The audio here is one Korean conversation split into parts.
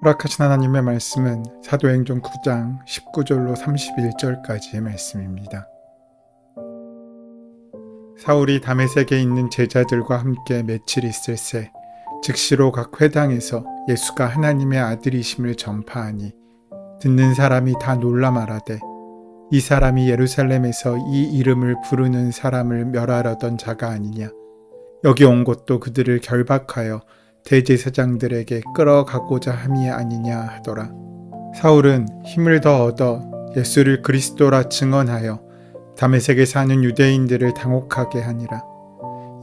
허락하신 하나님의 말씀은 사도행전 9장 19절로 31절까지의 말씀입니다. 사울이 다메섹에 있는 제자들과 함께 며칠 있을새 즉시로 각 회당에서 예수가 하나님의 아들이심을 전파하니 듣는 사람이 다 놀라 말하되 이 사람이 예루살렘에서 이 이름을 부르는 사람을 멸하려던 자가 아니냐. 여기 온 것도 그들을 결박하여 대제사장들에게 끌어가고자 함이 아니냐 하더라. 사울은 힘을 더 얻어 예수를 그리스도라 증언하여 다메섹에 사는 유대인들을 당혹하게 하니라.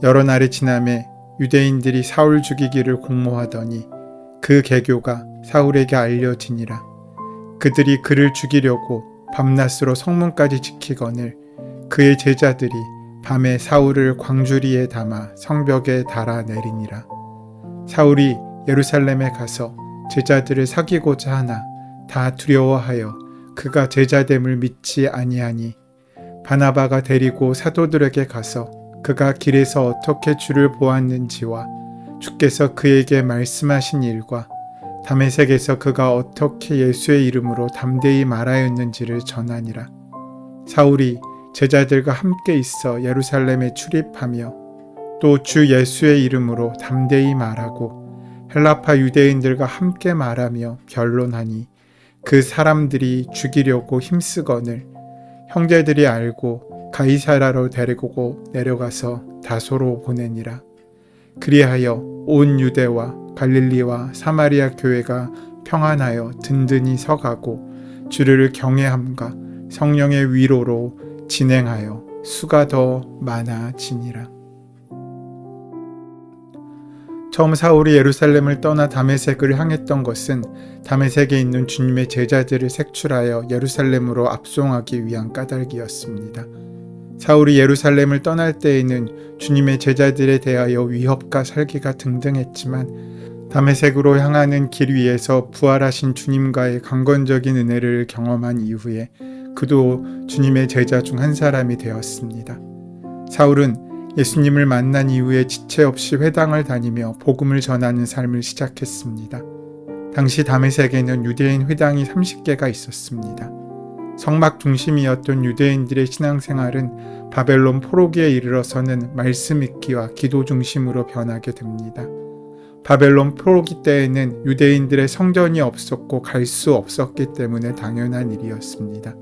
여러 날이 지나매 유대인들이 사울 죽이기를 공모하더니 그 계교가 사울에게 알려지니라. 그들이 그를 죽이려고 밤낮으로 성문까지 지키거늘 그의 제자들이 밤에 사울을 광주리에 담아 성벽에 달아 내리니라. 사울이 예루살렘에 가서 제자들을 사귀고자 하나 다 두려워하여 그가 제자됨을 믿지 아니하니 바나바가 데리고 사도들에게 가서 그가 길에서 어떻게 주를 보았는지와 주께서 그에게 말씀하신 일과 다메섹에서 그가 어떻게 예수의 이름으로 담대히 말하였는지를 전하니라. 사울이 제자들과 함께 있어 예루살렘에 출입하며 또 주 예수의 이름으로 담대히 말하고 헬라파 유대인들과 함께 말하며 변론하니 그 사람들이 죽이려고 힘쓰거늘 형제들이 알고 가이사라로 데리고 내려가서 다소로 보내니라. 그리하여 온 유대와 갈릴리와 사마리아 교회가 평안하여 든든히 서가고 주를 경외함과 성령의 위로로 진행하여 수가 더 많아지니라. 처음 사울이 예루살렘을 떠나 다메섹을 향했던 것은 다메섹에 있는 주님의 제자들을 색출하여 예루살렘으로 압송하기 위한 까닭이었습니다. 사울이 예루살렘을 떠날 때에는 주님의 제자들에 대하여 위협과 살기가 등등했지만 다메섹으로 향하는 길 위에서 부활하신 주님과의 강건적인 은혜를 경험한 이후에 그도 주님의 제자 중 한 사람이 되었습니다. 사울은 예수님을 만난 이후에 지체 없이 회당을 다니며 복음을 전하는 삶을 시작했습니다. 당시 다메섹에는 유대인 회당이 30개가 있었습니다. 성막 중심이었던 유대인들의 신앙생활은 바벨론 포로기에 이르러서는 말씀 읽기와 기도 중심으로 변하게 됩니다. 바벨론 포로기 때에는 유대인들의 성전이 없었고 갈 수 없었기 때문에 당연한 일이었습니다.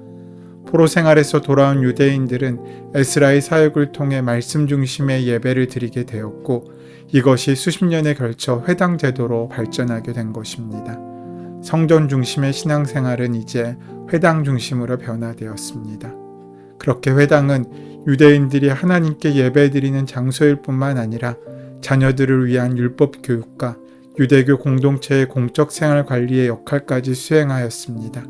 포로 생활에서 돌아온 유대인들은 에스라의 사역을 통해 말씀 중심의 예배를 드리게 되었고 이것이 수십 년에 걸쳐 회당 제도로 발전하게 된 것입니다. 성전 중심의 신앙생활은 이제 회당 중심으로 변화되었습니다. 그렇게 회당은 유대인들이 하나님께 예배드리는 장소일 뿐만 아니라 자녀들을 위한 율법 교육과 유대교 공동체의 공적 생활 관리의 역할까지 수행하였습니다.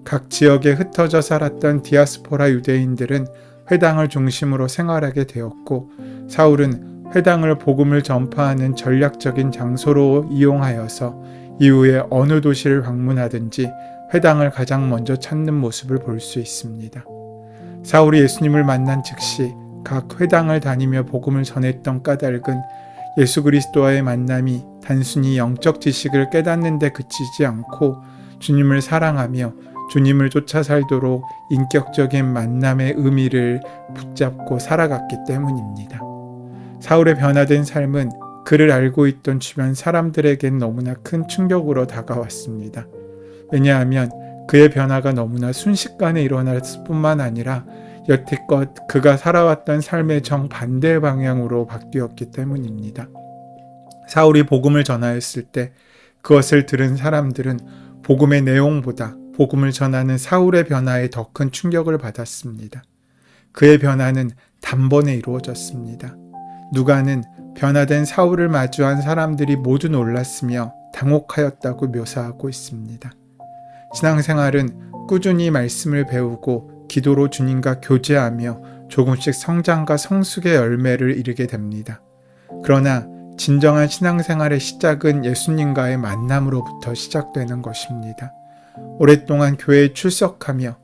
각 지역에 흩어져 살았던 디아스포라 유대인들은 회당을 중심으로 생활하게 되었고 사울은 회당을 복음을 전파하는 전략적인 장소로 이용하여서 이후에 어느 도시를 방문하든지 회당을 가장 먼저 찾는 모습을 볼 수 있습니다. 사울이 예수님을 만난 즉시 각 회당을 다니며 복음을 전했던 까닭은 예수 그리스도와의 만남이 단순히 영적 지식을 깨닫는 데 그치지 않고 주님을 사랑하며 주님을 쫓아 살도록 인격적인 만남의 의미를 붙잡고 살아갔기 때문입니다. 사울의 변화된 삶은 그를 알고 있던 주변 사람들에겐 너무나 큰 충격으로 다가왔습니다. 왜냐하면 그의 변화가 너무나 순식간에 일어났을 뿐만 아니라 여태껏 그가 살아왔던 삶의 정반대 방향으로 바뀌었기 때문입니다. 사울이 복음을 전하였을 때 그것을 들은 사람들은 복음의 내용보다 복음을 전하는 사울의 변화에 더 큰 충격을 받았습니다. 그의 변화는 단번에 이루어졌습니다. 누가는 변화된 사울을 마주한 사람들이 모두 놀랐으며 당혹하였다고 묘사하고 있습니다. 신앙생활은 꾸준히 말씀을 배우고 기도로 주님과 교제하며 조금씩 성장과 성숙의 열매를 이루게 됩니다. 그러나 진정한 신앙생활의 시작은 예수님과의 만남으로부터 시작되는 것입니다. 오랫동안 교회에 출석하며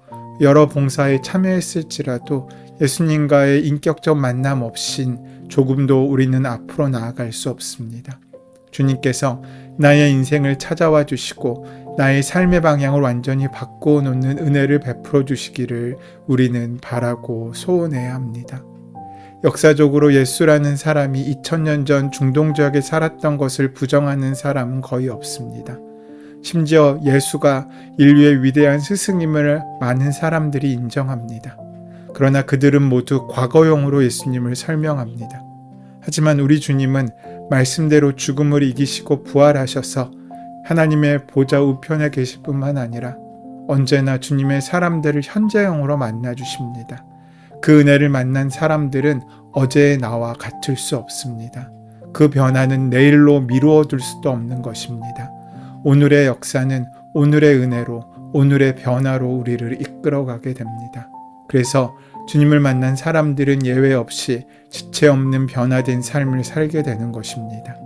여러 봉사에 참여했을지라도 예수님과의 인격적 만남 없인 조금도 우리는 앞으로 나아갈 수 없습니다. 주님께서 나의 인생을 찾아와 주시고 나의 삶의 방향을 완전히 바꾸어 놓는 은혜를 베풀어 주시기를 우리는 바라고 소원해야 합니다. 역사적으로 예수라는 사람이 2000년 전 중동지역에 살았던 것을 부정하는 사람은 거의 없습니다. 심지어 예수가 인류의 위대한 스승님을 많은 사람들이 인정합니다. 그러나 그들은 모두 과거용으로 예수님을 설명합니다. 하지만 우리 주님은 말씀대로 죽음을 이기시고 부활하셔서 하나님의 보좌 우편에 계실 뿐만 아니라 언제나 주님의 사람들을 현재형으로 만나 주십니다. 그 은혜를 만난 사람들은 어제의 나와 같을 수 없습니다. 그 변화는 내일로 미루어 둘 수도 없는 것입니다. 오늘의 역사는 오늘의 은혜로, 오늘의 변화로 우리를 이끌어가게 됩니다. 그래서 주님을 만난 사람들은 예외 없이 지체 없는 변화된 삶을 살게 되는 것입니다.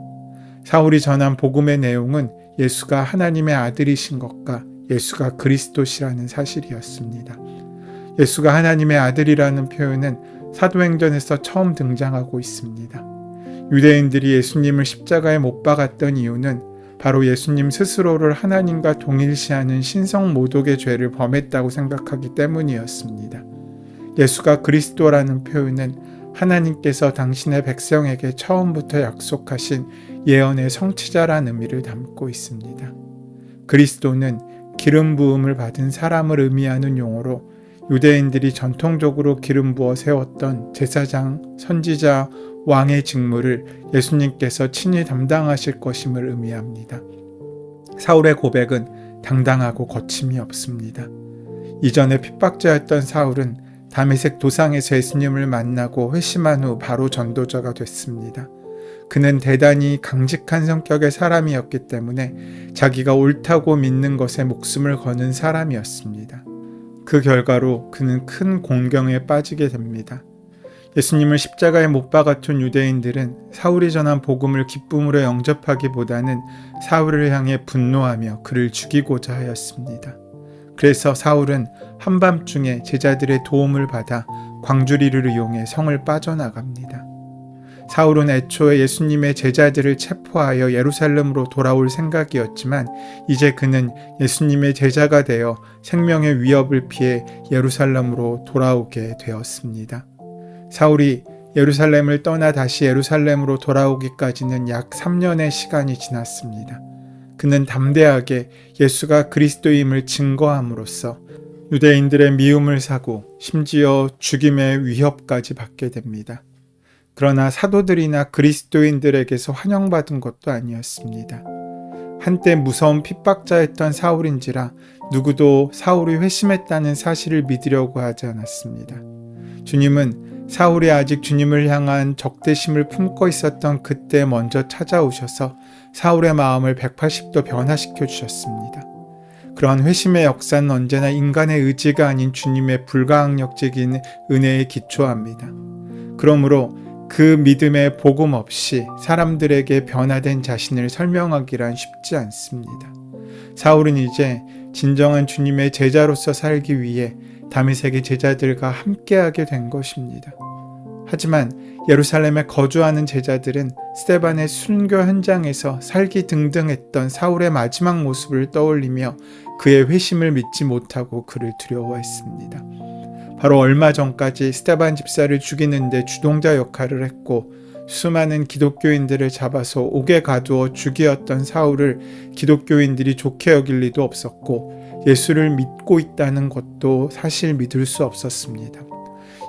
사울이 전한 복음의 내용은 예수가 하나님의 아들이신 것과 예수가 그리스도시라는 사실이었습니다. 예수가 하나님의 아들이라는 표현은 사도행전에서 처음 등장하고 있습니다. 유대인들이 예수님을 십자가에 못 박았던 이유는 바로 예수님 스스로를 하나님과 동일시하는 신성모독의 죄를 범했다고 생각하기 때문이었습니다. 예수가 그리스도라는 표현은 하나님께서 당신의 백성에게 처음부터 약속하신 예언의 성취자라는 의미를 담고 있습니다. 그리스도는 기름 부음을 받은 사람을 의미하는 용어로 유대인들이 전통적으로 기름 부어 세웠던 제사장, 선지자, 왕의 직무를 예수님께서 친히 담당하실 것임을 의미합니다. 사울의 고백은 당당하고 거침이 없습니다. 이전에 핍박자였던 사울은 다메섹 도상에서 예수님을 만나고 회심한 후 바로 전도자가 됐습니다. 그는 대단히 강직한 성격의 사람이었기 때문에 자기가 옳다고 믿는 것에 목숨을 거는 사람이었습니다. 그 결과로 그는 큰 공경에 빠지게 됩니다. 예수님을 십자가에 못 박아둔 유대인들은 사울이 전한 복음을 기쁨으로 영접하기보다는 사울을 향해 분노하며 그를 죽이고자 하였습니다. 그래서 사울은 한밤중에 제자들의 도움을 받아 광주리를 이용해 성을 빠져나갑니다. 사울은 애초에 예수님의 제자들을 체포하여 예루살렘으로 돌아올 생각이었지만 이제 그는 예수님의 제자가 되어 생명의 위협을 피해 예루살렘으로 돌아오게 되었습니다. 사울이 예루살렘을 떠나 다시 예루살렘으로 돌아오기까지는 약 3년의 시간이 지났습니다. 그는 담대하게 예수가 그리스도임을 증거함으로써 유대인들의 미움을 사고 심지어 죽임의 위협까지 받게 됩니다. 그러나 사도들이나 그리스도인들에게서 환영받은 것도 아니었습니다. 한때 무서운 핍박자였던 사울인지라 누구도 사울이 회심했다는 사실을 믿으려고 하지 않았습니다. 주님은 사울이 아직 주님을 향한 적대심을 품고 있었던 그때 먼저 찾아오셔서 사울의 마음을 180도 변화시켜 주셨습니다. 그러한 회심의 역사는 언제나 인간의 의지가 아닌 주님의 불가항력적인 은혜에 기초합니다. 그러므로 그 믿음의 복음 없이 사람들에게 변화된 자신을 설명하기란 쉽지 않습니다. 사울은 이제 진정한 주님의 제자로서 살기 위해 다메섹의 제자들과 함께하게 된 것입니다. 하지만 예루살렘에 거주하는 제자들은 스데반의 순교 현장에서 살기등등했던 사울의 마지막 모습을 떠올리며 그의 회심을 믿지 못하고 그를 두려워했습니다. 바로 얼마 전까지 스데반 집사를 죽이는데 주동자 역할을 했고 수많은 기독교인들을 잡아서 옥에 가두어 죽이었던 사울을 기독교인들이 좋게 여길 리도 없었고 예수를 믿고 있다는 것도 사실 믿을 수 없었습니다.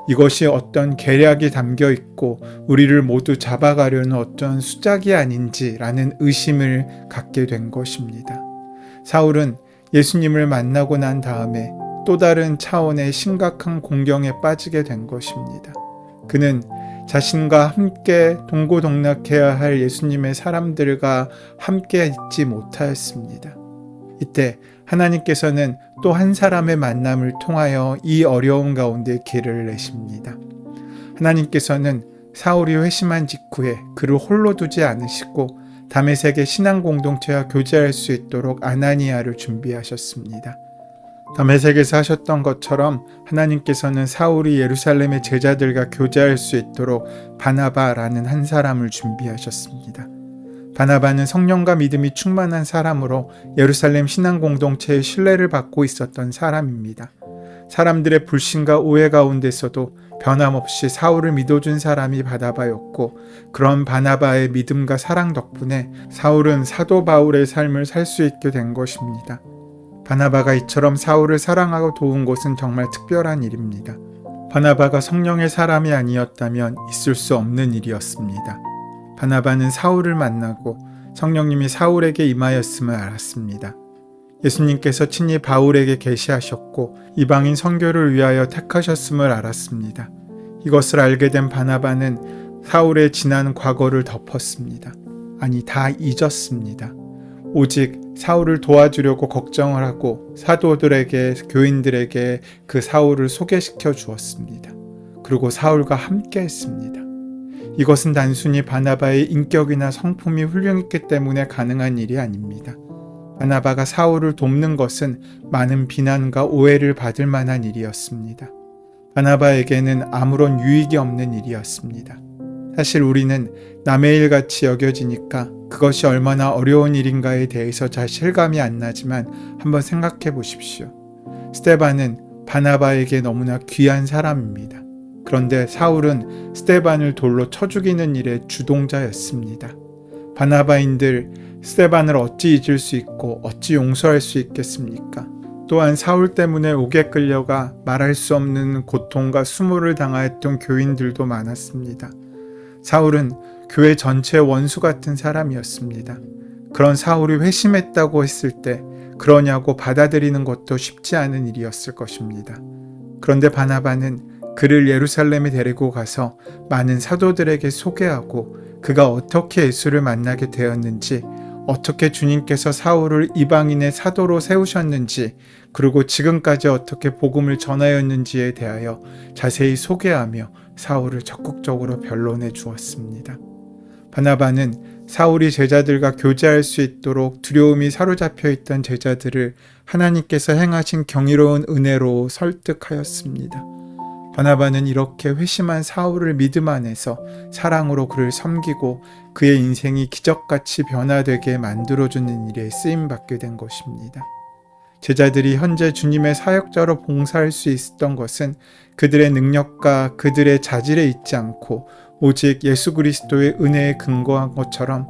이것이 어떤 계략이 담겨 있고 우리를 모두 잡아가려는 어떤 수작이 아닌지라는 의심을 갖게 된 것입니다. 사울은 예수님을 만나고 난 다음에 또 다른 차원의 심각한 공경에 빠지게 된 것입니다. 그는 자신과 함께 동고동락해야 할 예수님의 사람들과 함께 있지 못하였습니다. 이때 하나님께서는 또 한 사람의 만남을 통하여 이 어려운 가운데 길을 내십니다. 하나님께서는 사울이 회심한 직후에 그를 홀로 두지 않으시고 다메섹의 신앙 공동체와 교제할 수 있도록 아나니아를 준비하셨습니다. 다메섹에서 하셨던 것처럼 하나님께서는 사울이 예루살렘의 제자들과 교제할 수 있도록 바나바라는 한 사람을 준비하셨습니다. 바나바는 성령과 믿음이 충만한 사람으로 예루살렘 신앙 공동체의 신뢰를 받고 있었던 사람입니다. 사람들의 불신과 오해 가운데서도 변함없이 사울을 믿어준 사람이 바나바였고, 그런 바나바의 믿음과 사랑 덕분에 사울은 사도 바울의 삶을 살 수 있게 된 것입니다. 바나바가 이처럼 사울을 사랑하고 도운 것은 정말 특별한 일입니다. 바나바가 성령의 사람이 아니었다면 있을 수 없는 일이었습니다. 바나바는 사울을 만나고 성령님이 사울에게 임하였음을 알았습니다. 예수님께서 친히 바울에게 계시하셨고 이방인 선교를 위하여 택하셨음을 알았습니다. 이것을 알게 된 바나바는 사울의 지난 과거를 덮었습니다. 아니, 다 잊었습니다. 오직 사울을 도와주려고 걱정을 하고 사도들에게, 교인들에게 그 사울을 소개시켜 주었습니다. 그리고 사울과 함께 했습니다. 이것은 단순히 바나바의 인격이나 성품이 훌륭했기 때문에 가능한 일이 아닙니다. 바나바가 사울을 돕는 것은 많은 비난과 오해를 받을 만한 일이었습니다. 바나바에게는 아무런 유익이 없는 일이었습니다. 사실 우리는 남의 일같이 여겨지니까 그것이 얼마나 어려운 일인가에 대해서 잘 실감이 안 나지만 한번 생각해 보십시오. 스데반은 바나바에게 너무나 귀한 사람입니다. 그런데 사울은 스데반을 돌로 쳐 죽이는 일의 주동자였습니다. 바나바인들 스데반을 어찌 잊을 수 있고 어찌 용서할 수 있겠습니까? 또한 사울 때문에 옥에 끌려가 말할 수 없는 고통과 수모를 당하였던 교인들도 많았습니다. 사울은 교회 전체의 원수 같은 사람이었습니다. 그런 사울이 회심했다고 했을 때 그러냐고 받아들이는 것도 쉽지 않은 일이었을 것입니다. 그런데 바나바는 그를 예루살렘에 데리고 가서 많은 사도들에게 소개하고 그가 어떻게 예수를 만나게 되었는지, 어떻게 주님께서 사울을 이방인의 사도로 세우셨는지, 그리고 지금까지 어떻게 복음을 전하였는지에 대하여 자세히 소개하며 사울을 적극적으로 변론해 주었습니다. 바나바는 사울이 제자들과 교제할 수 있도록 두려움이 사로잡혀 있던 제자들을 하나님께서 행하신 경이로운 은혜로 설득하였습니다. 바나바는 이렇게 회심한 사울을 믿음 안에서 사랑으로 그를 섬기고 그의 인생이 기적같이 변화되게 만들어주는 일에 쓰임받게 된 것입니다. 제자들이 현재 주님의 사역자로 봉사할 수 있었던 것은 그들의 능력과 그들의 자질에 있지 않고 오직 예수 그리스도의 은혜에 근거한 것처럼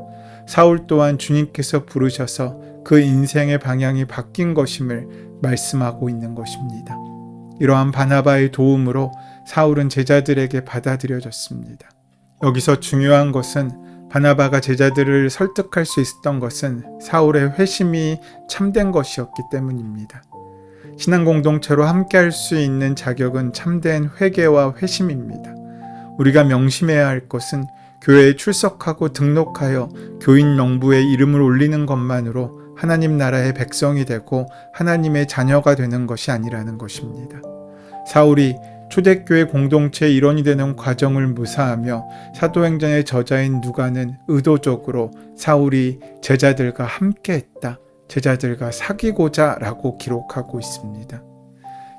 사울 또한 주님께서 부르셔서 그 인생의 방향이 바뀐 것임을 말씀하고 있는 것입니다. 이러한 바나바의 도움으로 사울은 제자들에게 받아들여졌습니다. 여기서 중요한 것은 바나바가 제자들을 설득할 수 있었던 것은 사울의 회심이 참된 것이었기 때문입니다. 신앙 공동체로 함께할 수 있는 자격은 참된 회개와 회심입니다. 우리가 명심해야 할 것은 교회에 출석하고 등록하여 교인 명부에 이름을 올리는 것만으로 하나님 나라의 백성이 되고 하나님의 자녀가 되는 것이 아니라는 것입니다. 사울이 초대교회 공동체의 일원이 되는 과정을 묘사하며 사도행전의 저자인 누가는 의도적으로 사울이 제자들과 함께했다, 제자들과 사귀고자 라고 기록하고 있습니다.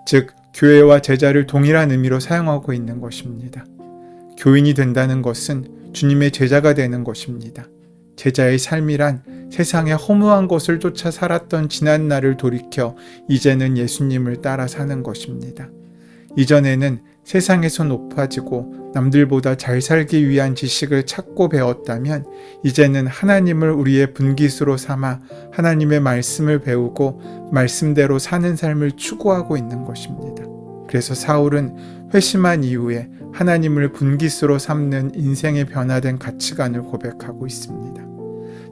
즉, 교회와 제자를 동일한 의미로 사용하고 있는 것입니다. 교인이 된다는 것은 주님의 제자가 되는 것입니다. 제자의 삶이란 세상의 허무한 것을 쫓아 살았던 지난 날을 돌이켜 이제는 예수님을 따라 사는 것입니다. 이전에는 세상에서 높아지고 남들보다 잘 살기 위한 지식을 찾고 배웠다면 이제는 하나님을 우리의 분깃으로 삼아 하나님의 말씀을 배우고 말씀대로 사는 삶을 추구하고 있는 것입니다. 그래서 사울은 회심한 이후에 하나님을 분깃으로 삼는 인생의 변화된 가치관을 고백하고 있습니다.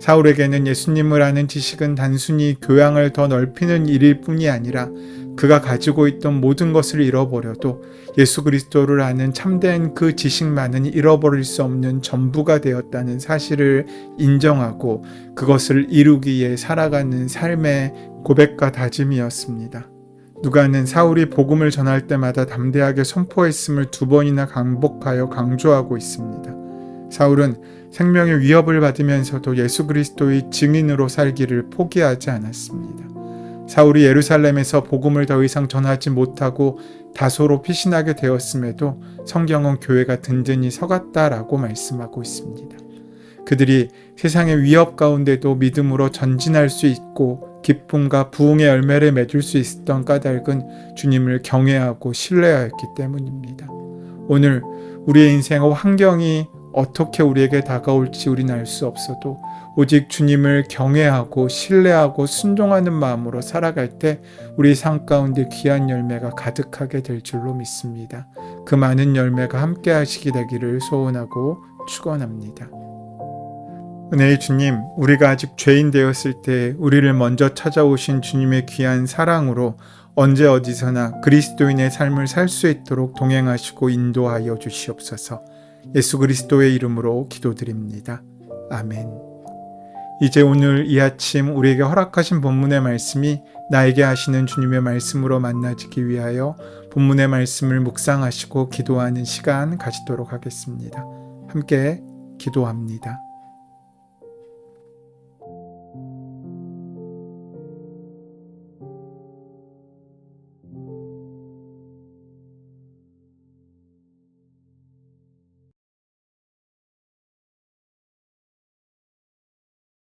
사울에게는 예수님을 아는 지식은 단순히 교양을 더 넓히는 일일 뿐이 아니라 그가 가지고 있던 모든 것을 잃어버려도 예수 그리스도를 아는 참된 그 지식만은 잃어버릴 수 없는 전부가 되었다는 사실을 인정하고 그것을 이루기 위해 살아가는 삶의 고백과 다짐이었습니다. 누가는 사울이 복음을 전할 때마다 담대하게 선포했음을 2번이나 반복하여 강조하고 있습니다. 사울은 생명의 위협을 받으면서도 예수 그리스도의 증인으로 살기를 포기하지 않았습니다. 사울이 예루살렘에서 복음을 더 이상 전하지 못하고 다소로 피신하게 되었음에도 성경은 교회가 든든히 서갔다라고 말씀하고 있습니다. 그들이 세상의 위협 가운데도 믿음으로 전진할 수 있고 기쁨과 부흥의 열매를 맺을 수 있었던 까닭은 주님을 경외하고 신뢰하였기 때문입니다. 오늘 우리의 인생의 환경이 어떻게 우리에게 다가올지 우리는 알 수 없어도 오직 주님을 경외하고 신뢰하고 순종하는 마음으로 살아갈 때 우리 삶 가운데 귀한 열매가 가득하게 될 줄로 믿습니다. 그 많은 열매가 함께 하시게 되기를 소원하고 축원합니다. 은혜의 주님, 우리가 아직 죄인 되었을 때 우리를 먼저 찾아오신 주님의 귀한 사랑으로 언제 어디서나 그리스도인의 삶을 살 수 있도록 동행하시고 인도하여 주시옵소서. 예수 그리스도의 이름으로 기도드립니다. 아멘. 이제 오늘 이 아침 우리에게 허락하신 본문의 말씀이 나에게 하시는 주님의 말씀으로 만나지기 위하여 본문의 말씀을 묵상하시고 기도하는 시간 가지도록 하겠습니다. 함께 기도합니다.